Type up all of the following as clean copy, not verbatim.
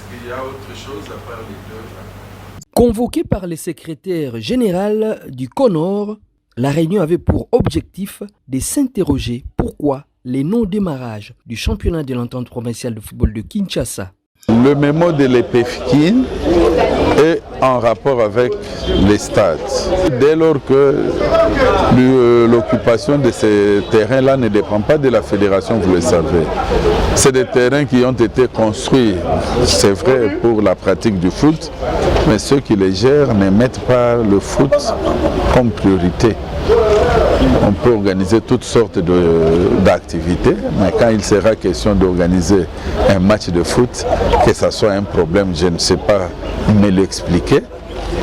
qu'il y a autre chose à part les deux? Convoqué par le secrétaire général du CONOR, la réunion avait pour objectif de s'interroger pourquoi les non-démarrages du championnat de l'entente provinciale de football de Kinshasa. Le mémo de l'EPFKIN est en rapport avec les stades. Dès lors que l'occupation de ces terrains-là ne dépend pas de la fédération, vous le savez. C'est des terrains qui ont été construits, c'est vrai, pour la pratique du foot, mais ceux qui les gèrent ne mettent pas le foot comme priorité. On peut organiser toutes sortes d'activités, mais quand il sera question d'organiser un match de foot, que ce soit un problème, je ne sais pas me l'expliquer,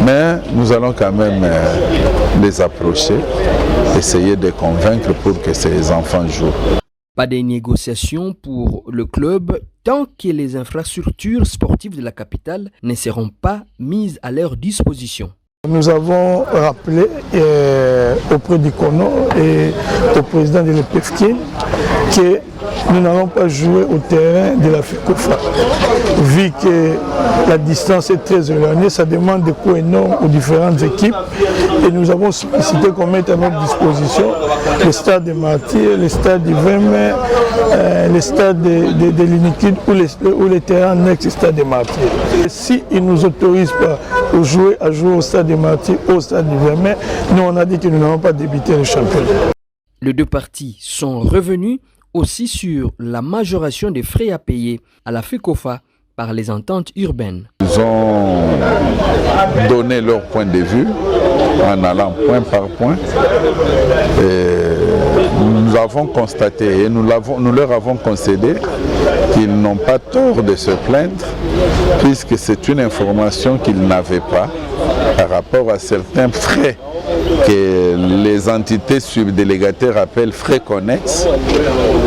mais nous allons quand même les approcher, essayer de convaincre pour que ces enfants jouent. Pas de négociations pour le club tant que les infrastructures sportives de la capitale ne seront pas mises à leur disposition. Nous avons rappelé auprès du CONOR et au président de l'EPFKIN que nous n'allons pas jouer au terrain de la FECOFA. Vu que la distance est très éloignée, ça demande des coûts énormes aux différentes équipes et nous avons sollicité qu'on mette à notre disposition le stade de Martyrs, le stade du 20 mai, le stade de l'Uniquide ou les terrains annexes au stade de Martyrs. Si ils ne nous autorisent pas à jouer au stade de Martyrs, au stade du 20 mai, nous on a dit que nous n'allons pas débuter le championnat. Les deux parties sont revenues aussi sur la majoration des frais à payer à la FECOFA par les ententes urbaines. Ils ont donné leur point de vue en allant point par point. Et nous avons constaté et nous leur avons concédé qu'ils n'ont pas tort de se plaindre puisque c'est une information qu'ils n'avaient pas par rapport à certains frais que les entités subdélégataires appellent frais connexes,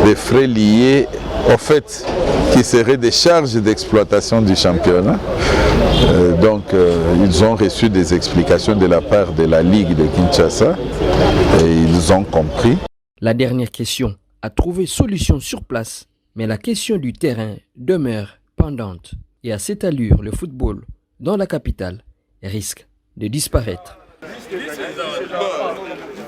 des frais liés au fait qui seraient des charges d'exploitation du championnat. Ils ont reçu des explications de la part de la Ligue de Kinshasa et ils ont compris. La dernière question a trouvé solution sur place, mais la question du terrain demeure pendante. Et à cette allure, le football dans la capitale risque de disparaître.